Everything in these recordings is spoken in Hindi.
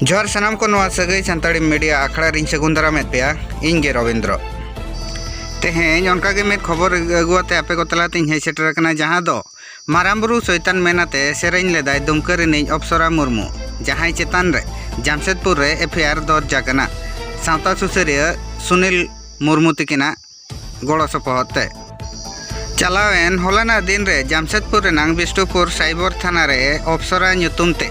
जोहार सानाम को नवा सगई सानताड़ी मीडिया आखड़ा रिंग सगुन दारामेद पेया इंगे रविंद्र तेहें उनकागे में खबर अगुआते आपे को तलाते हेज सेटर कना जहां दो मारांबुरु शैतान मेनाते सेरेñ लेदाय दुमका रिनिज अप्सरा मुर्मू जहां चेतान रे जामशेदपुर रे एफआईआर दर्ज जाकना सावता सुसरिया सुनील मुर्मू तिकिना गड़ो सपहते चलावेन होलाना दिन रे जामशेदपुर रे नांग बिष्टुपुर साइबर थाना रे अप्सरा ᱧᱩᱛᱩᱢते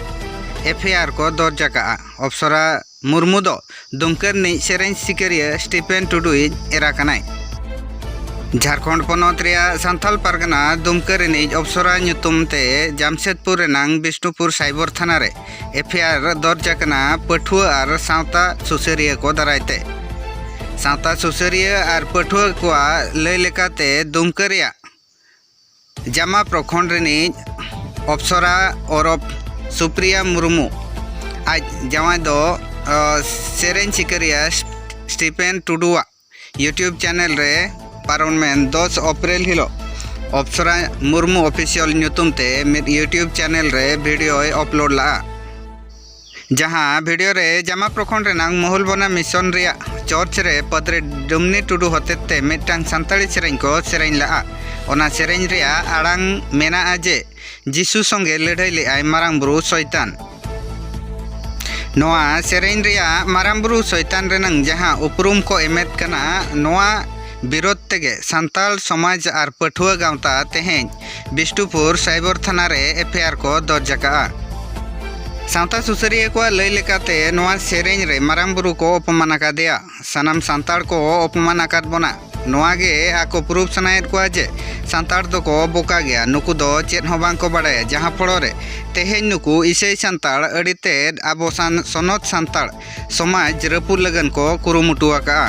एफआईआर को दर्ज का अप्सरा मुर्मू दो दुमका रिनिज सेरेñ सिकरिया स्टीफेन टुडुई एरा कनाय झारखंड पनत रिया सांथाल पारगना दुमका रिनिज अप्सरा ᱧᱩᱛᱩᱢते जामशेदपुर रे नांग बिष्टुपुर साइबर थाना रे एफआईआर दर्ज कना पठुआ और सावता सुसरिया को दारायते सावता सुसरिया और पठुआ को लय लेकाते दुमका रिया जामा प्रखंड रिनिज अप्सरा ओरफ सुप्रिया मुर्मू आज जवाई दो सेरेñ सिकरिया स्टीफेन टुडुआ यूट्यूब चैनल रे पारमेन 10 अप्रैल हिलो अप्सरा मुर्मू ऑफिशियल ᱧᱩᱛᱩᱢते मिड यूट्यूब चैनल रे वीडियो अपलोड ला जहां वीडियो रे जामा प्रखंड रे नांग मोहलबना मिशन रिया चर्च रे पदरे डुमनी टुडू होतेते मिटांग संताली सेरेñ को सेरेñ ला ओना सेरेñ रिया आड़ांग मेना जे जीसु संगे लड़ाई ले आय मारांबुरु शैतान नोआ सेरेñ रिया मारांबुरु शैतान रेनंग जहां उपरुम को एमेद कना नोआ विरोध तेगे सांताल समाज और पठुआ गांवता तेहें बिष्टुपुर साइबर थाना रे एफआईआर को दर्ज का सावता सुसरिया को लय लेकाते नोआ सेरेñ रे मारांबुरु को अपमान आकादेया सानाम सांताल को अपमान आकाद बोना नोआगे आको प्रूफ सनायेद को जे सांताल दो को बोका गया नुकु दो चेत हो बांग को बाड़ाया जहां फड़ोरे तेहें नुकु इसे सांताल अड़ीते आबो सनत सांताल समाज रपुर लगन को कुरुमुटुआ का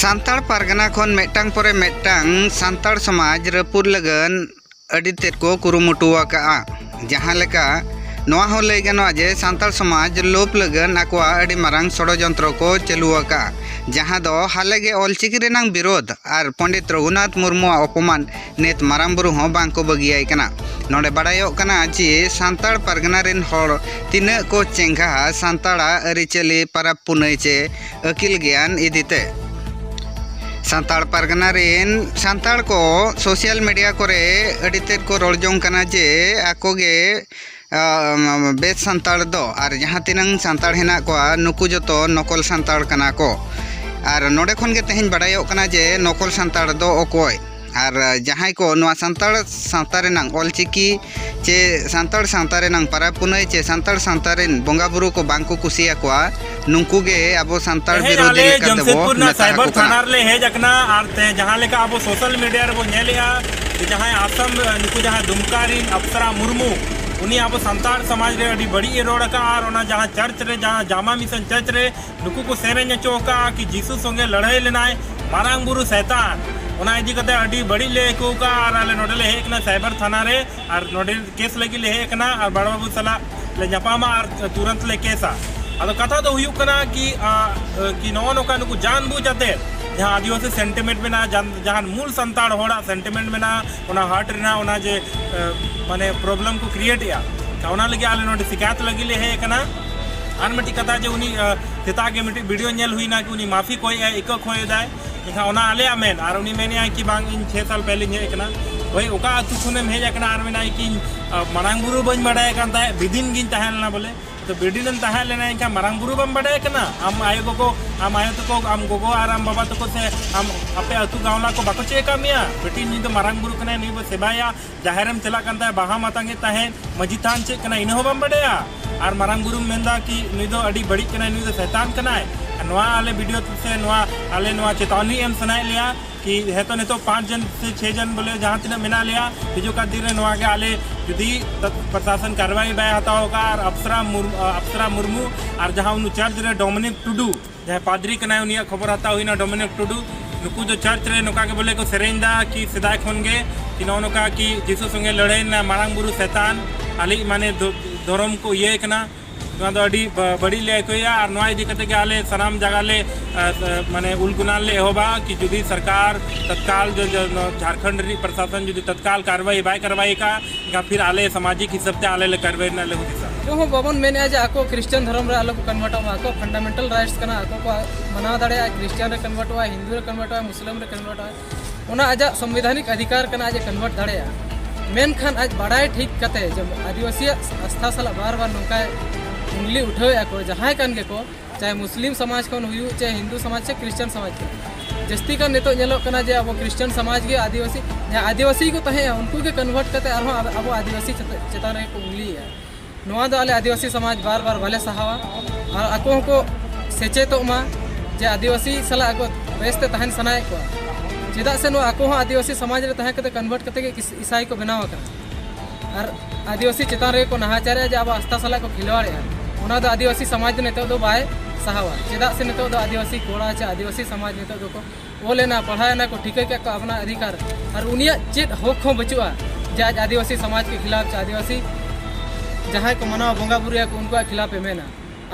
सांताल पारगना खन मेटांग परे मेटांग सांताल समाज रपुर लगन अड़ीते को कुरुमुटुआ का जहां लेका नोआ हो लय गनवा जे सांताल समाज लोप लगन आकोआ अड़ी मारांग षड़यंत्र को चलुआ का जहां दो हालेगे ऑलचिकी रेनांग विरोध और पंडित रघुनाथ मुर्मू अपमान नेत मारांबुरु हो बांग को बगियाय कना नोडे बाड़ायो कना जे सांताल पारगना रेन हर तिना को चेंगा सांताला अरिचली परब पुनई चे अकिल ज्ञान इदिते सांताल पारगना रेन सांताल को सोशल मीडिया करे अड़ीतेद को रड़जोंग कना जे आकोगे बेस सांताल दो और जहां तिनंग सांताल हेना को नुकु जतो नकल सांताल कना को और नोडे खन के तेहें बाड़ायो कना जे नकल सांताल दो अकोय और जहां को नोआ सांताल सावता रेनांग ऑलचिकी चे सांताल सावता रेनांग परब पुनई चे सांताल सावता रेन बोंगा बुरु को बांग को कुसिया को नुंकु गे आबो सांताल विरोधी लेका देबो ना साइबर थाना ले हे जकना और ते जहां लेका आबो सोशल मीडिया रे बो नेलिया जहां आसम नुकु जहां दुमकारी अप्सरा मुर्मू उनी आबो सांताल समाज रे अड़ी बड़ी रोड का और जहां चर्च रे जहां जामा मिशन चर्च रे नुकु को सेरेñ चौका कि जीसु संगे लड़ाई लेनाय मारांग बुरु शैतान उना इदी कते अड़ी बड़ी ले को का और आले नोडे ले हेकना साइबर थाना रे और नोडे केस लगी ले हेकना और बड़ बाबू सला ले जपामा और तुरंत ले केसा अदो कथा तो हुयु कना कि नो नोका नुकु जानबूझ जाते जहां आदिवासी सेंटिमेंट में ना जहां मूल संताड़ होड़ा सेंटिमेंट में ना उना हार्ट रेना उना जे माने प्रॉब्लम को क्रिएट या उना लगे आले नोडे शिकायत लगी ले हे कना आन मटी कथा जे उनी सेता के मटी वीडियो नेल हुई ना कि उनी माफी कोई एक खोय दाय इखा उना आले आमेन और उनी मेने कि बांग इन 6 साल पहले हे कना ओय ओका अतु खुने में हे कना और मेना कि मारांग बुरु बन बडाय कान ताय बिदिन गिन ताहलना बोले तो बिडिन ताहा लेना इनका मारांग बुरु बम बड़े कना आम आयो को आम आयो तो को आम गोगो और आम बाबा तो को से आम अपे अतु गावला को बाको चे कामिया बेटी नि तो मारांग बुरु कना नि बो सेबाया जाहेरम चला कंता बाहा मातांगे ताहे मजितान चे कना इनो बम बड़ेया और मारांग बुरु मेंदा कि नि दो अड़ी बड़ी कना नि तो शैतान कना नोआ आले वीडियो से नोआ आले नोआ चेतावनी एम सनाय लिया कि है तो नहीं तो 5 जन से 6 जन बोले जहाँ तीन मिना लिया हिजू का दिन नोआ के आले जुदी प्रशासन कार्रवाई बाय हता होगा और अप्सरा मुर्मू और जहाँ उन चर्च रे डोमिनिक टुडू जहाँ पादरी कना उनिया खबर हता हुई ना डोमिनिक टुडू नुकु जो चर्च रे नोका के बोले को सेरेñ दा कि सिदाय खनगे कि नो नोका कि जीसु संगे लड़ाई ना मारांग बुरु शैतान आली माने धर्म को ये कना बड़ी ले और नवा इदी कते के आले सनाम जगह ले माने उलगुनाल ले होबा कि जुदी सरकार तत्काल जो झारखंड प्रशासन जुदी तत्काल कार्रवाई बाय करवाई का फिर आले सामाजिक हिसाब से आले ले कार्रवाई ना ले होदिसा जो बाबन मेने जे आको क्रिश्चियन धर्म रे आलो कन्वर्ट आको फंडामेंटल राइट्स कना आको को मना दाड़े क्रिश्चियन रे कन्वर्ट हुआ हिंदू रे कन्वर्ट हुआ मुस्लिम रे कन्वर्ट हुआ उना आजा संवैधानिक अधिकार कना आज कन्वर्ट दाड़े मेनखान आज बड़ाई ठीक कते जब आदिवासी आस्था साला बार बार नौका उंगली उठावे को जहाँ कान के को चाहे मुस्लिम समाज को हुई चाहे हिंदू समाज से क्रिश्चियन समाज के जस्ती का नितो नेलो कना जे अब क्रिश्चियन समाज के आदिवासी को तहे उनको के कन्वर्ट करते अब आदिवासी चेतान रे को उंगली है नवा दो आले आदिवासी समाज बार बार भले सहावा और आको को सेचेतो मा जे आदिवासी साला आको बेस्ते तहन सनाए को चेदा से नो आको आदिवासी समाज रे तहे कते कन्वर्ट करते के ईसाई को बनाव कर और आदिवासी चेतान रे को नहाचार जे अब आस्था साला को खिलवाड़े उना दो आदिवासी समाज नितो दो बाय सहावा चेदा से नितो दो आदिवासी कोड़ा चे आदिवासी समाज नितो दो को वो लेना पढ़ाना को ठीक है को अपना अधिकार और उनिया चेद हक हो बचुआ जे आज आदिवासी समाज के खिलाफ आदिवासी जहाँ को मनाव बोंगा बुरिया को उनको खिलाफ मेना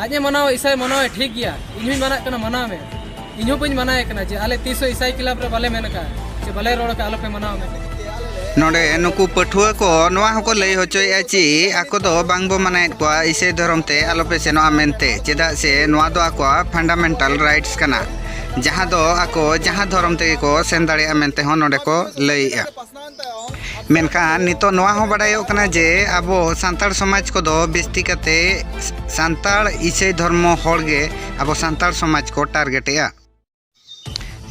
आज मनाव ईसाई मनाव ठीक गया इन मना करना मनाव में इन बी मना जे आले 300 ईसाई खिलाफ रे बाले मेन का जे बाले रोड का आलोपे मनाव में नोडे नुकु पठुआ को नोआ हको लई होचोया ची आको दो बांगबो मनाएत को ईसाई धर्म ते आलोपे सेनो मेनते चेदा से नोआ दो आको फंडामेंटल राइट्स कना जहाँ दो आको जहाँ धर्म ते को सेन दाड़े मेनते हो नोडे को लईया मेनखान नितो नोआ हो बड़ायो कना जे आबो सांताड़ समाज को दो बेस्ती कते सांताड़ ईसाई धर्म होड़गे आबो सांताड़ समाज को टारगेटया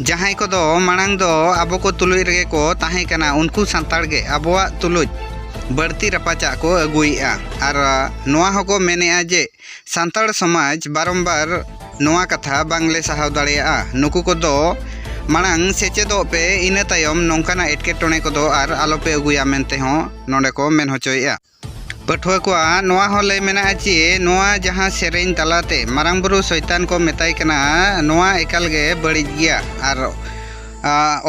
जहाँ को दो मांग दो आबो को तुलुई रगे को ताहे कना उनको सांताड़ गे आबोआ तुलुज बढ़ती रपाचा को अगुईआ और नोआ हको मेनेआ जे सांताड़ समाज बारंबार नोआ कथा बांगले सहाव दाड़ेया नुकु को दो मांग सेचेदो पे इन तायम नौकाना एटकेटोने को दो और आलोपे अगुया मेनते हो नोडे को मेन होचोया पठुआ को नोआ हो लय मेना चे नोआ जहाँ सेरेन तलाते मारांग बुरु शैतान को मेताय कना नोआ एकाल गे बड़िज गया और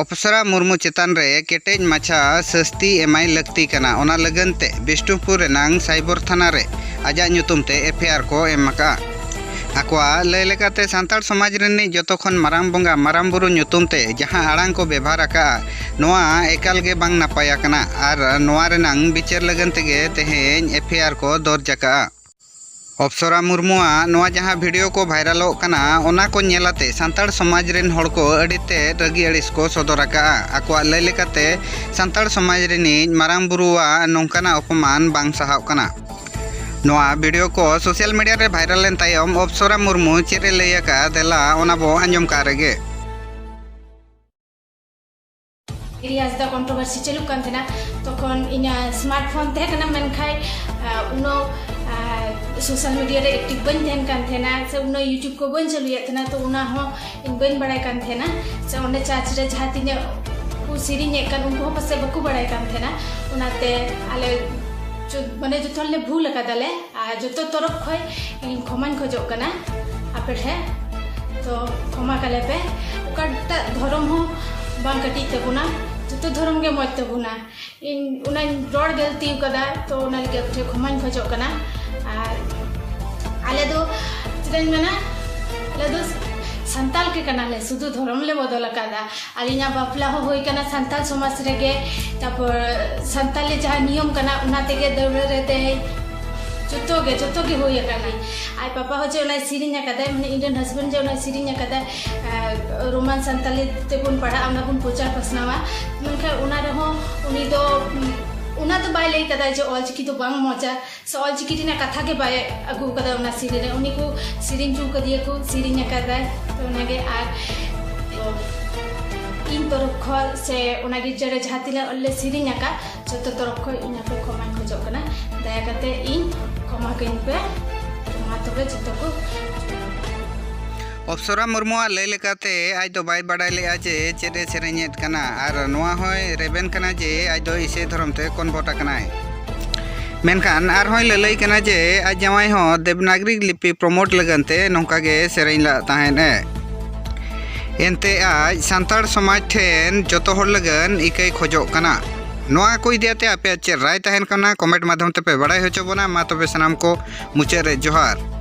अप्सरा मुर्मू चेतान रे केटेज माछा सस्ती एमाय लगती कना ओना लगनते बिष्णुपुर रेनांग साइबर थाना रे आजा ᱧᱩᱛᱩᱢ ते एफआईआर को एमका आकोआ लय लेकाते सांताड़ समाज रेनी जतोखन मारांग बोंगा मारांग बुरु ᱧᱩᱛᱩᱢ ते जहाँ आड़ांग को व्यवहार आका नोआ एकाल गे बांग नापाया कना और नोआ रेनांग बिचार लगन तेगे तेहेñ एफआईआर को दर्ज आका अप्सरा मुर्मुआ नोआ जहाँ वीडियो को भाइरालो कना ओना को नेलाते सांताड़ समाज रेन हड़ को अड़ीते रगी अड़िस को सदर आका आकोआ लय लेकाते सांताड़ समाज रेनी मारांग बुरुआ नौकाना अपमान बांग सहाव कना नोआ वीडियो को सोशल मीडिया रे भाइरल लेन तायम अप्सरा मुर्मू चेरे लैका देला ओना बो आंजम का रेगे एरियाज दा कंट्रोवर्सी चलू कान थेना तखन इना स्मार्टफोन ते कना मेनखाय उनो सोशल मीडिया रे एक्टिव बन थेन कान थेना से उनो यूट्यूब को बन चलुया थेना तो उना हो इन बन बड़ाय कान थेना से ओने चाच रे जहातिने को सिरिने कान उनको पसे बकु बड़ाय कान थेना उनाते आले माने जो थोड़े भूल कदाले जो तो तरफ खय इन खमान खोजो कना आपे ठे तो खमा काले पे ओकाटा धर्म हो बांग कटी तबुना जो तो धर्म के मत तबुना इन उना रोड गलती कदा तो उना के ठे खमान खोजो कना आले दो चिदन मना आले दो संताल के कनाले सुधु धर्म ले बदल कदा आलिना बापला हो होई कना संताल समाज रेगे तापर संताले जहाँ नियम कना उना तेगे दौड़े रहते जतो के होई कना आई पापा हो जे उना सिरिnya कदा माने इंडियन हस्बैंड जे उना सिरिnya कदा रोमान संताले ते बुन पढ़ा उना बुन प्रचार पसनावा मनखा उना रहो उनी दो उना तो बाय लई कदा जो ऑलचिकी तो बांग मजा सो ऑलचिकी tina कथा के बाय अगु कदा उना सिरिने उनी को सिरिन चू कदिए को सिरिnya कदा तो उनागे आर इन तरफ ख से उनागे जरे जहातिले अल्ले सिरिnya का जतो तरफ ख इना पे कमान खोजो कना दया कते इन कमा कइन पे मा तबे जतो को अप्सरा मुर्मुआ लय लेकाते आज दो बाय बाडाय ले जे चेदे सेरेñेत कना और नोआ होय रेबेन कना जे आज दो ईसाई धर्म ते कन्वर्ट कनाय मेनखान आर होय ललई कना जे आज जवाई हो देवनागरी लिपि प्रमोट लगनते नोंका गे सेरेñ ला ताहेने एनते आज सांताड़ समाज ठेन जतो हर लगन इकई खोजो कना नोआ को इदियाते आपे चे राय ताहेन कना कमेंट माध्यम ते पे बड़ाय होचो बना मा तबे सनाम को मुचे रे जोहार।